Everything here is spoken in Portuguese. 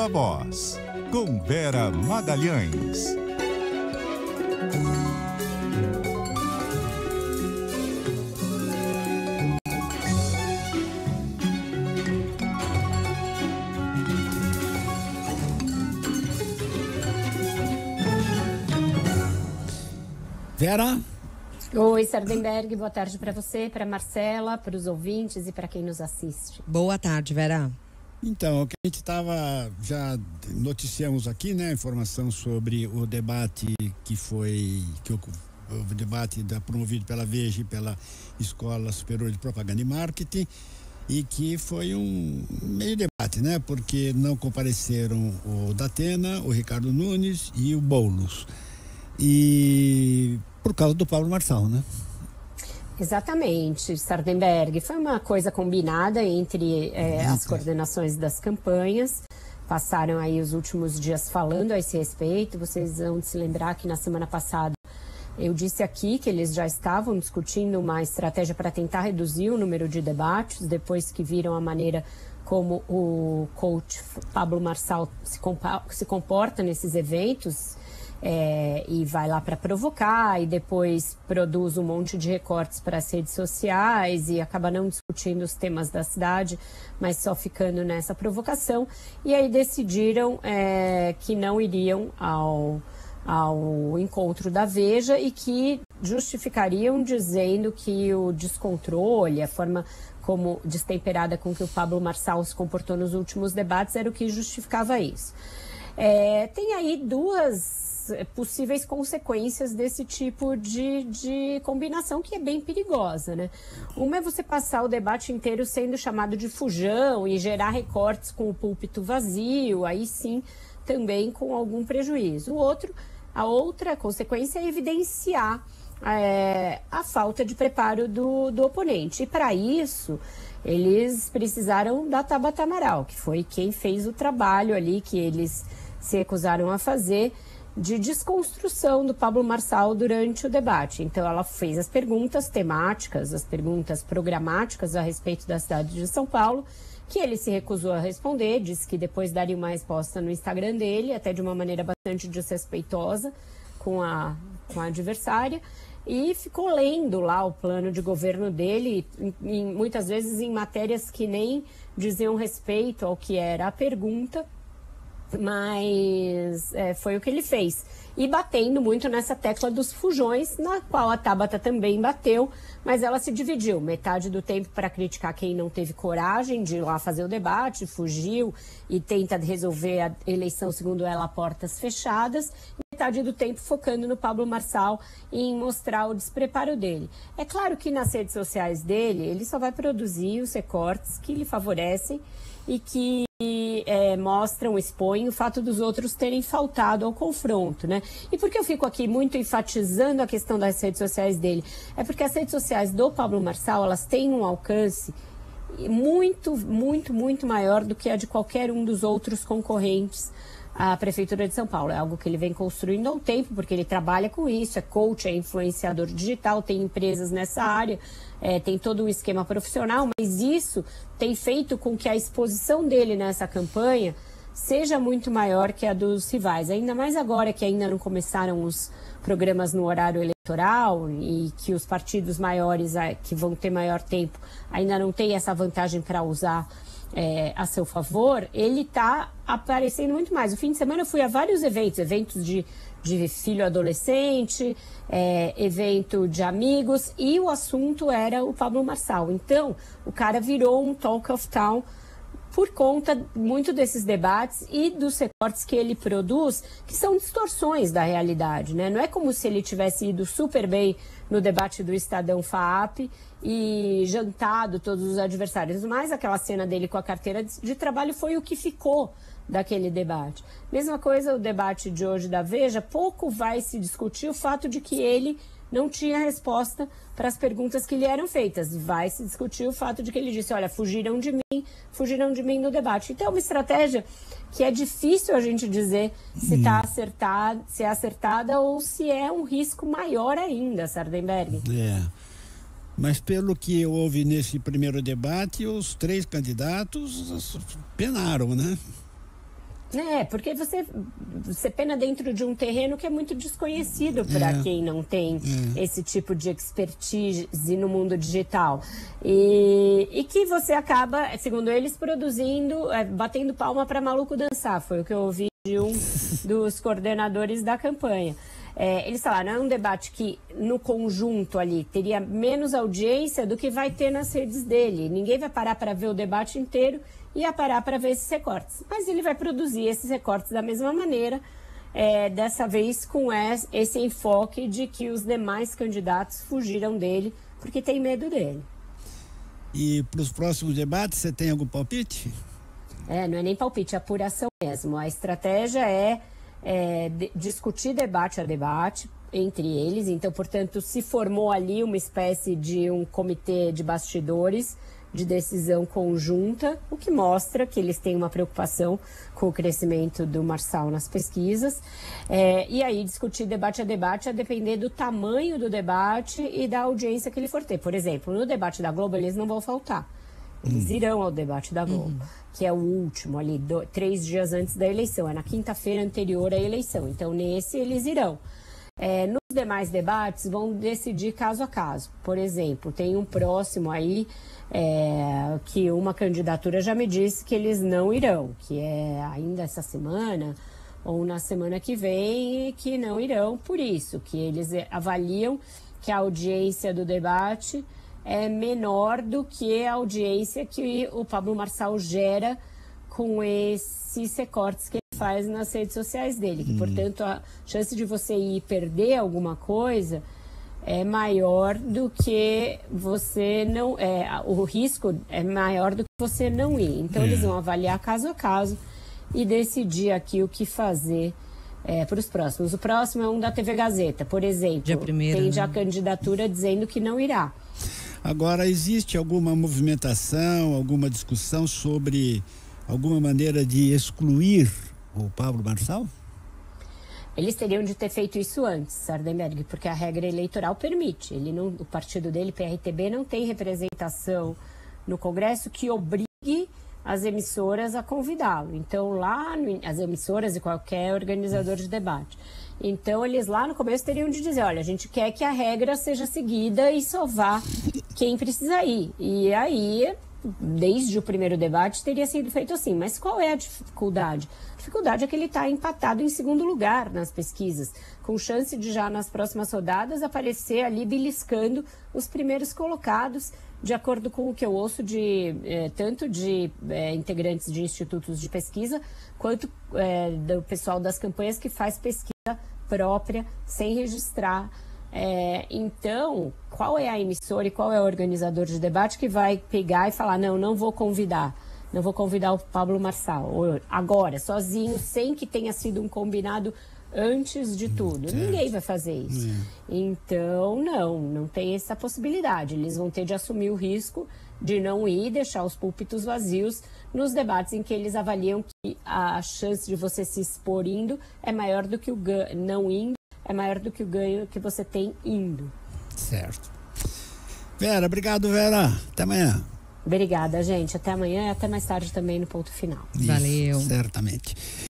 Viva Voz, com Vera Magalhães. Vera? Oi, Sardenberg, boa tarde para você, para Marcela, para os ouvintes e para quem nos assiste. Boa tarde, Vera. Então, o que a gente já noticiamos aqui, né, informação sobre o debate o debate promovido pela Veja e pela Escola Superior de Propaganda e Marketing, e que foi um meio debate, né, porque não compareceram o Datena, o Ricardo Nunes e o Boulos. E por causa do Pablo Marçal, né? Exatamente, Sardenberg. Foi uma coisa combinada entre as coordenações das campanhas. Passaram aí os últimos dias falando a esse respeito. Vocês vão se lembrar que na semana passada eu disse aqui que eles já estavam discutindo uma estratégia para tentar reduzir o número de debates, depois que viram a maneira como o coach Pablo Marçal se comporta nesses eventos. E vai lá para provocar e depois produz um monte de recortes para as redes sociais e acaba não discutindo os temas da cidade, mas só ficando nessa provocação. E aí decidiram que não iriam ao encontro da Veja e que justificariam dizendo que o descontrole, a forma como destemperada com que o Pablo Marçal se comportou nos últimos debates era o que justificava isso. Tem aí duas possíveis consequências desse tipo de combinação que é bem perigosa, né? Uma é você passar o debate inteiro sendo chamado de fujão e gerar recortes com o púlpito vazio, aí sim também com algum prejuízo. A outra consequência é evidenciar a falta de preparo do oponente. E para isso, eles precisaram da Tabata Amaral, que foi quem fez o trabalho ali que eles se recusaram a fazer, de desconstrução do Pablo Marçal durante o debate. Então, ela fez as perguntas temáticas, as perguntas programáticas a respeito da cidade de São Paulo, que ele se recusou a responder, disse que depois daria uma resposta no Instagram dele, até de uma maneira bastante desrespeitosa com a adversária, e ficou lendo lá o plano de governo dele, muitas vezes em matérias que nem diziam respeito ao que era a pergunta, mas foi o que ele fez. E batendo muito nessa tecla dos fujões, na qual a Tabata também bateu, mas ela se dividiu. Metade do tempo para criticar quem não teve coragem de ir lá fazer o debate, fugiu e tenta resolver a eleição, segundo ela, a portas fechadas. Metade do tempo focando no Pablo Marçal e em mostrar o despreparo dele. É claro que nas redes sociais dele, ele só vai produzir os recortes que lhe favorecem e que mostram, expõem o fato dos outros terem faltado ao confronto, né? E por que eu fico aqui muito enfatizando a questão das redes sociais dele? É porque as redes sociais do Pablo Marçal, elas têm um alcance muito, muito, muito maior do que a de qualquer um dos outros concorrentes à Prefeitura de São Paulo. É algo que ele vem construindo há um tempo, porque ele trabalha com isso, é coach, é influenciador digital, tem empresas nessa área, tem todo um esquema profissional, mas isso tem feito com que a exposição dele nessa campanha seja muito maior que a dos rivais. Ainda mais agora que ainda não começaram os programas no horário eleitoral e que os partidos maiores, que vão ter maior tempo, ainda não têm essa vantagem para usar a seu favor, ele está aparecendo muito mais. No fim de semana eu fui a vários eventos de filho adolescente, evento de amigos, e o assunto era o Pablo Marçal. Então, o cara virou um talk of town por conta muito desses debates e dos recortes que ele produz, que são distorções da realidade, né? Não é como se ele tivesse ido super bem no debate do Estadão FAAP e jantado todos os adversários, mas aquela cena dele com a carteira de trabalho foi o que ficou daquele debate. Mesma coisa o debate de hoje da Veja, pouco vai se discutir o fato de que ele não tinha resposta para as perguntas que lhe eram feitas. Vai se discutir o fato de que ele disse, olha, fugiram de mim no debate. Então é uma estratégia que é difícil a gente dizer se está acertada, se é acertada ou se é um risco maior ainda, Sardenberg. Mas pelo que houve nesse primeiro debate, os três candidatos penaram, né? Porque você pena dentro de um terreno que é muito desconhecido para quem não tem esse tipo de expertise no mundo digital. E que você acaba, segundo eles, produzindo, batendo palma para maluco dançar. Foi o que eu ouvi de um dos coordenadores da campanha. Eles falaram, é um debate que no conjunto ali teria menos audiência do que vai ter nas redes dele. Ninguém vai parar para ver o debate inteiro e ia parar para ver esses recortes. Mas ele vai produzir esses recortes da mesma maneira, dessa vez com esse enfoque de que os demais candidatos fugiram dele porque tem medo dele. E para os próximos debates, você tem algum palpite? Não é nem palpite, é apuração mesmo. A estratégia é discutir debate a debate entre eles. Então, portanto, se formou ali uma espécie de um comitê de bastidores de decisão conjunta, o que mostra que eles têm uma preocupação com o crescimento do Marçal nas pesquisas. E aí, discutir debate a debate a depender do tamanho do debate e da audiência que ele for ter. Por exemplo, no debate da Globo, eles não vão faltar. Eles irão ao debate da Globo, que é o último ali, 3 dias antes da eleição. É na quinta-feira anterior à eleição. Então, nesse, eles irão. Nos demais debates, vão decidir caso a caso. Por exemplo, tem um próximo aí, que uma candidatura já me disse que eles não irão, que é ainda essa semana ou na semana que vem, que não irão por isso, que eles avaliam que a audiência do debate é menor do que a audiência que o Pablo Marçal gera com esses recortes que ele faz nas redes sociais dele. Que, portanto, a chance de você ir perder alguma coisa é maior do que você não... o risco é maior do que você não ir. Então, eles vão avaliar caso a caso e decidir aqui o que fazer para os próximos. O próximo é um da TV Gazeta, por exemplo. Dia 1º, tem já candidatura dizendo que não irá. Agora, existe alguma movimentação, alguma discussão sobre alguma maneira de excluir o Pablo Marçal? Eles teriam de ter feito isso antes, Sardenberg, porque a regra eleitoral permite. O partido dele, PRTB, não tem representação no Congresso que obrigue as emissoras a convidá-lo. Então, as emissoras e qualquer organizador de debate. Então, eles lá no começo teriam de dizer, olha, a gente quer que a regra seja seguida e só vá quem precisa ir. E aí, desde o primeiro debate, teria sido feito assim. Mas qual é a dificuldade? A dificuldade é que ele está empatado em segundo lugar nas pesquisas, com chance de já nas próximas rodadas aparecer ali beliscando os primeiros colocados, de acordo com o que eu ouço tanto de integrantes de institutos de pesquisa, quanto do pessoal das campanhas que faz pesquisa própria, sem registrar. Então, qual é a emissora e qual é o organizador de debate que vai pegar e falar, não vou convidar o Pablo Marçal, agora, sozinho, sem que tenha sido um combinado antes de tudo. Ninguém vai fazer isso. Então, não tem essa possibilidade. Eles vão ter de assumir o risco de não ir, deixar os púlpitos vazios nos debates em que eles avaliam que a chance de você se expor indo é maior do que o não indo, é maior do que o ganho que você tem indo. Certo. Vera, obrigado, Vera. Até amanhã. Obrigada, gente. Até amanhã e até mais tarde também no Ponto Final. Valeu. Certamente.